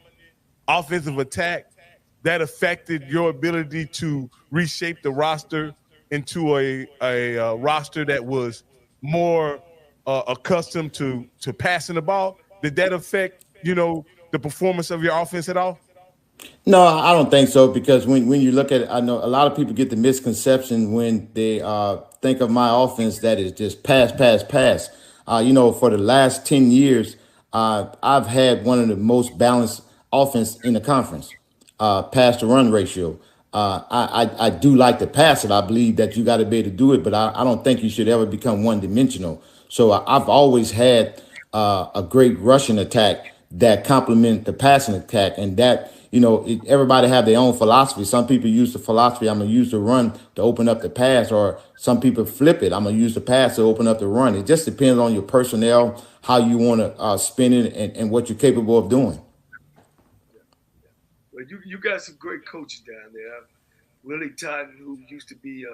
offensive attack, that affected your ability to reshape the roster into a roster that was more accustomed to passing the ball? Did that affect, the performance of your offense at all? No, I don't think so, because when you look at it, I know a lot of people get the misconception when they think of my offense that is just pass. For the last 10 years, I've had one of the most balanced offense in the conference. Pass to run ratio. I do like to pass it. I believe that you got to be able to do it, but I don't think you should ever become one dimensional. So I've always had a great rushing attack that complement the passing attack, and that, everybody have their own philosophy. Some people use the philosophy, I'm going to use the run to open up the pass, or some people flip it, I'm going to use the pass to open up the run. It just depends on your personnel, how you want to spin it, and what you're capable of doing. Well, you got some great coaches down there. Willie Totten, who used to be,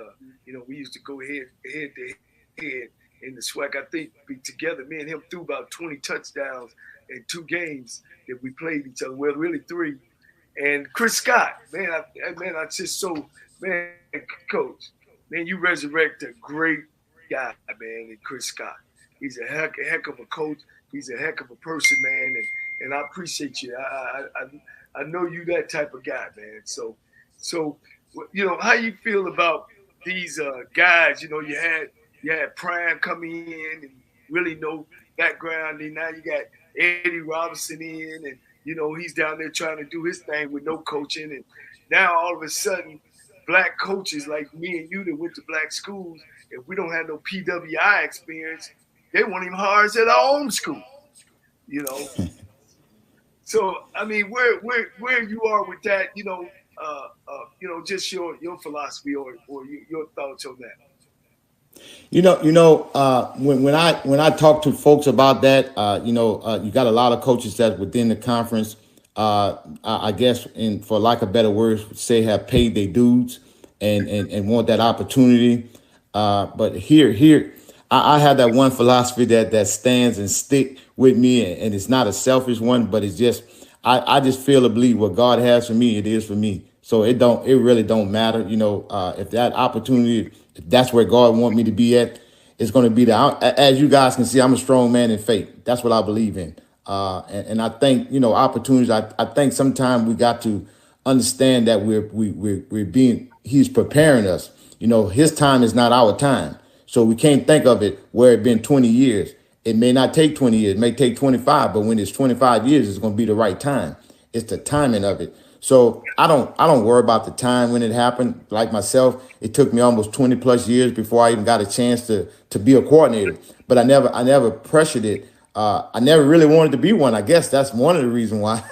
we used to go head to head in the SWAC. I think together, me and him threw about 20 touchdowns in 2 games that we played each other. Well, really 3. And Chris Scott, Coach, man, you resurrect a great guy, man, in Chris Scott. He's a heck of a coach. He's a heck of a person, man, and I appreciate you. I know you that type of guy, man. So how you feel about these guys? You had Prime coming in and really no background, and now you got Eddie Robinson in, and he's down there trying to do his thing with no coaching, and now all of a sudden, black coaches like me and you that went to black schools, if we don't have no PWI experience, they won't even hire us at our own school, So I mean, where you are with that, just your philosophy or your thoughts on that. When I talk to folks about that, you got a lot of coaches that within the conference, I guess, and for lack of better words, say have paid their dues and want that opportunity. But here, I have that one philosophy that stands and stick with me, and it's not a selfish one, but it's just I just feel to believe what God has for me, it is for me. So it really don't matter, if that opportunity, if that's where God want me to be at, it's going to be there. As you guys can see, I'm a strong man in faith. That's what I believe in. And I think, opportunities. I think sometimes we got to understand that He's preparing us. His time is not our time. So we can't think of it where it's been 20 years. It may not take 20 years, it may take 25, but when it's 25 years, it's going to be the right time. It's the timing of it. So I don't worry about the time when it happened. Like myself, it took me almost 20 plus years before I even got a chance to be a coordinator. But I never pressured it. I never really wanted to be one. I guess that's one of the reasons why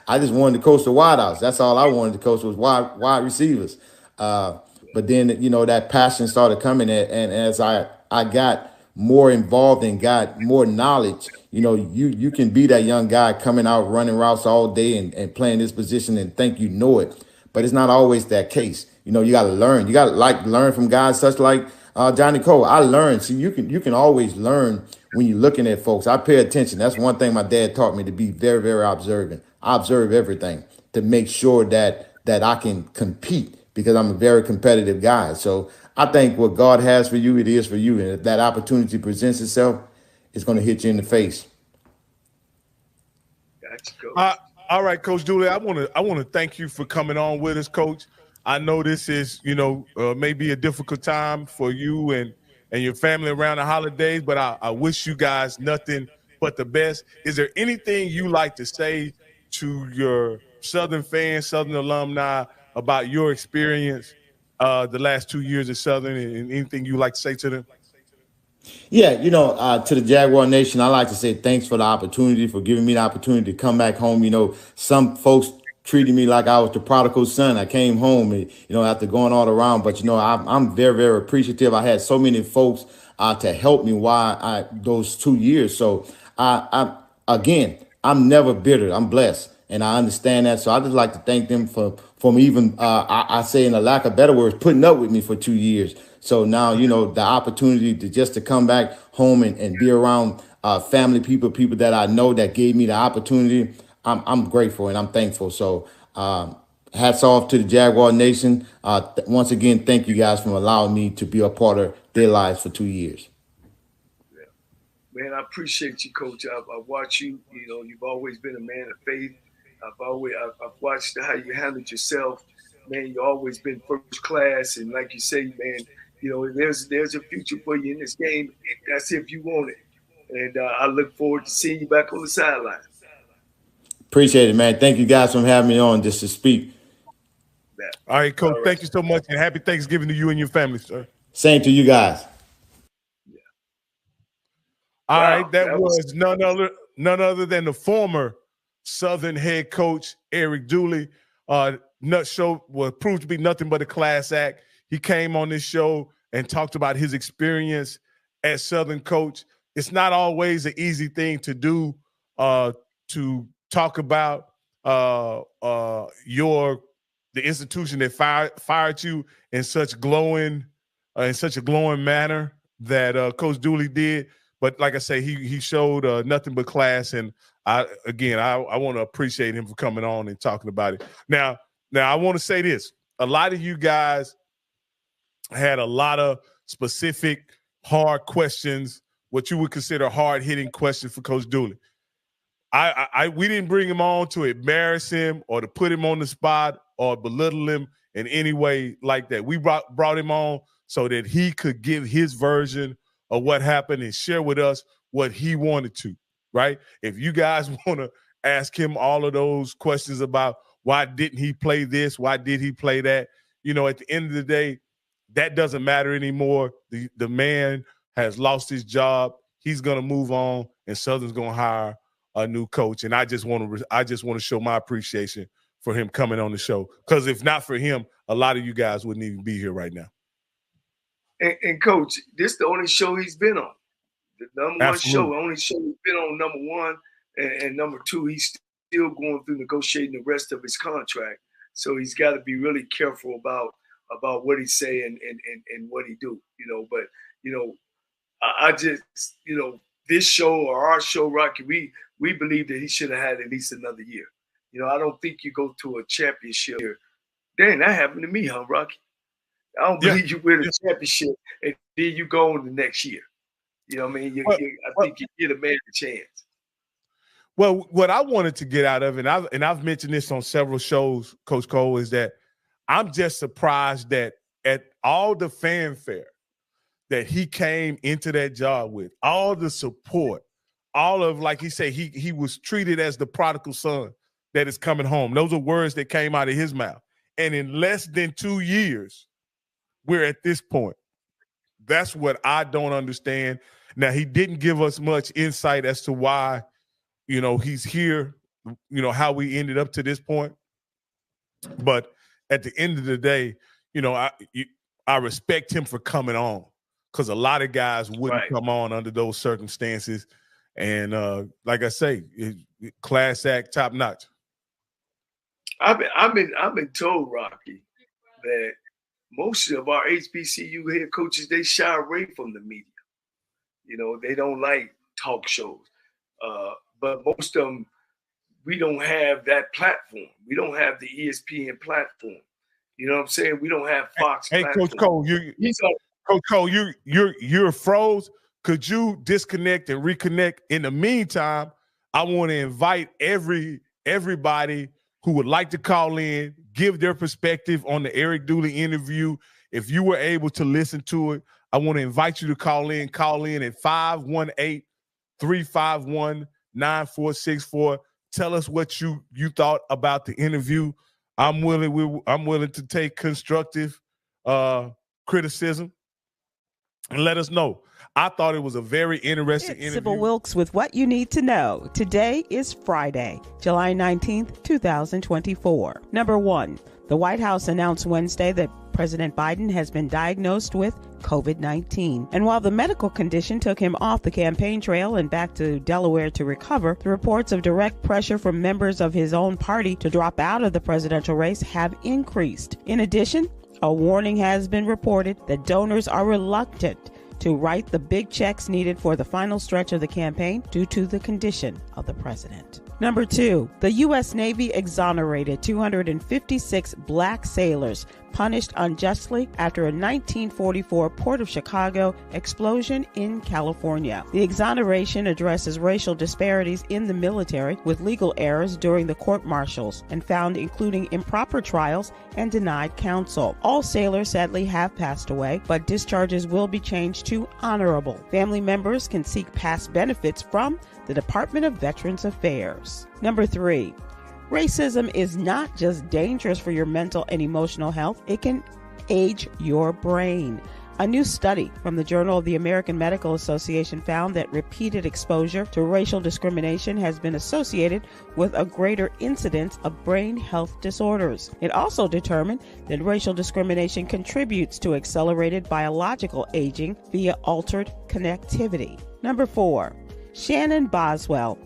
I just wanted to coach the wideouts. That's all I wanted to coach was wide receivers. But then, that passion started coming, and as I got more involved and got more knowledge, you can be that young guy coming out running routes all day and playing this position and think you know it. But it's not always that case. You got to learn. You got to learn from guys such like Johnnie Cole. I learned. See, you can always learn when you're looking at folks. I pay attention. That's one thing my dad taught me, to be very, very observant. I observe everything to make sure that I can compete, because I'm a very competitive guy. So I think what God has for you, it is for you. And if that opportunity presents itself, it's going to hit you in the face. Gotcha, Coach. All right, Coach Dooley, I want to thank you for coming on with us, Coach. I know this is, maybe a difficult time for you and your family around the holidays, but I wish you guys nothing but the best. Is there anything you like to say to your Southern fans, Southern alumni about your experience the last 2 years at Southern, and anything you like to say to them? Yeah, to the Jaguar Nation, I like to say thanks for the opportunity, for giving me the opportunity to come back home. Some folks treated me like I was the prodigal son. I came home, and, after going all around. But, I'm very, very appreciative. I had so many folks to help me while those 2 years. So, again, I'm never bitter. I'm blessed, and I understand that. So I just like to thank them for even, I say in a lack of better words, putting up with me for 2 years. So now, the opportunity to come back home and be around family, people that I know that gave me the opportunity. I'm grateful and I'm thankful. So hats off to the Jaguar Nation. Once again, thank you guys for allowing me to be a part of their lives for 2 years. Yeah. Man, I appreciate you, Coach. I've watched you. You've always been a man of faith. I've watched how you handled yourself. Man, you've always been first class. And like you say, man, there's a future for you in this game. That's if you want it. And I look forward to seeing you back on the sideline. Appreciate it, man. Thank you guys for having me on just to speak. All right, Coach. Thank you so much, and happy Thanksgiving to you and your family, sir. Same to you guys. Yeah. All right, that was none other than the former Southern head coach Eric Dooley. Nut show proved to be nothing but a class act. He came on this show and talked about his experience as Southern coach. It's not always an easy thing to do, to talk about the institution that fired you in such a glowing manner that Coach Dooley did. But like I say, he showed nothing but class, and I want to appreciate him for coming on and talking about it. Now I want to say this: a lot of you guys had a lot of specific hard questions, what you would consider hard-hitting questions for Coach Dooley. We didn't bring him on to embarrass him or to put him on the spot or belittle him in any way like that. We brought him on so that he could give his version of what happened and share with us what he wanted to, right? If you guys want to ask him all of those questions about why didn't he play this, why did he play that, at the end of the day, that doesn't matter anymore. The man has lost his job. He's going to move on, and Southern's going to hire a new coach. And I just want to show my appreciation for him coming on the show, because if not for him, a lot of you guys wouldn't even be here right now. And Coach, this is the only show he's been on. The number one show, only show he's been on, number one. And number two, he's still going through negotiating the rest of his contract. So he's got to be really careful about what he say and what he do, But, I just, this show or our show, Rocky, we believe that he should have had at least another year. I don't think you go to a championship. Dang, that happened to me, huh, Rocky? I don't believe you win a championship and then you go on the next year. You know what I mean? I think you give a man a chance. Well, what I wanted to get out of it, and I've mentioned this on several shows, Coach Cole, is that I'm just surprised that at all the fanfare that he came into that job with, all the support, all of, like he said, he was treated as the prodigal son that is coming home. Those are words that came out of his mouth. And in less than 2 years, we're at this point. That's what I don't understand. Now, he didn't give us much insight as to why, he's here, how we ended up to this point. But at the end of the day, I respect him for coming on, because a lot of guys wouldn't come on under those circumstances. And like I say, class act, top notch. I've been told, Rocky, that most of our HBCU head coaches, they shy away from the media. They don't like talk shows. But most of them, we don't have that platform. We don't have the ESPN platform. You know what I'm saying? We don't have Fox. Hey, platform. Coach Cole, Coach Cole, you're froze. Could you disconnect and reconnect? In the meantime, I want to invite everybody who would like to call in, give their perspective on the Eric Dooley interview. If you were able to listen to it, I want to invite you to call in. Call in at 518-351-9464. Tell us what you thought about the interview. I'm willing to take constructive criticism and let us know. I thought it was a very interesting interview. Sybil Wilkes with what you need to know. Today is Friday, July 19th, 2024. Number 1, the White House announced Wednesday that President Biden has been diagnosed with COVID-19. And while the medical condition took him off the campaign trail and back to Delaware to recover, the reports of direct pressure from members of his own party to drop out of the presidential race have increased. In addition, a warning has been reported that donors are reluctant to write the big checks needed for the final stretch of the campaign due to the condition of the president. Number 2, the U.S. Navy exonerated 256 black sailors punished unjustly after a 1944 Port of Chicago explosion in California. The exoneration addresses racial disparities in the military with legal errors during the court-martials and found including improper trials and denied counsel. All sailors sadly have passed away, but discharges will be changed to honorable. Family members can seek past benefits from the Department of Veterans Affairs. Number 3, racism is not just dangerous for your mental and emotional health, it can age your brain. A new study from the Journal of the American Medical Association found that repeated exposure to racial discrimination has been associated with a greater incidence of brain health disorders. It also determined that racial discrimination contributes to accelerated biological aging via altered connectivity. Number 4, Shannon Boswell,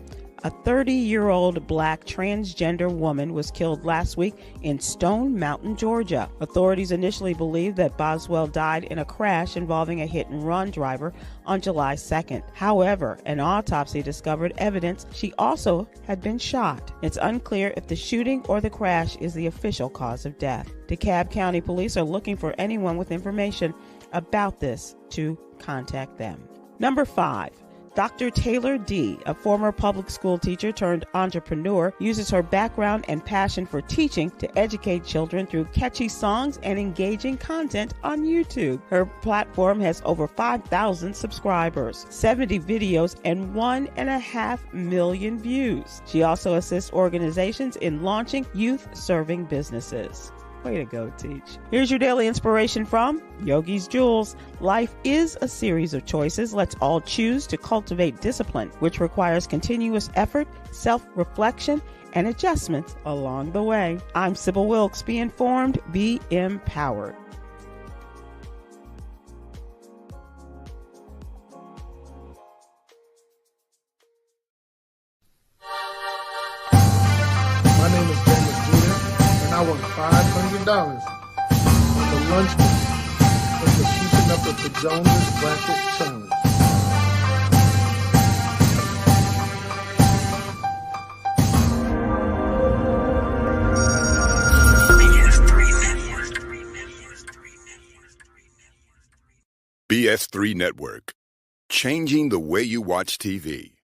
a 30-year-old black transgender woman, was killed last week in Stone Mountain, Georgia. Authorities initially believed that Boswell died in a crash involving a hit-and-run driver on July 2nd. However, an autopsy discovered evidence she also had been shot. It's unclear if the shooting or the crash is the official cause of death. DeKalb County Police are looking for anyone with information about this to contact them. Number 5. Dr. Taylor D., a former public school teacher turned entrepreneur, uses her background and passion for teaching to educate children through catchy songs and engaging content on YouTube. Her platform has over 5,000 subscribers, 70 videos, and 1.5 million views. She also assists organizations in launching youth-serving businesses. Way to go, Teach. Here's your daily inspiration from Yogi's Jewels. Life is a series of choices. Let's all choose to cultivate discipline, which requires continuous effort, self-reflection, and adjustments along the way. I'm Sybil Wilkes. Be informed, be empowered. My name is JM&E, and I won $500 on the lunch money from the Keeping Up with the Joneses Bracket Challenge. BS3 Network, changing the way you watch TV.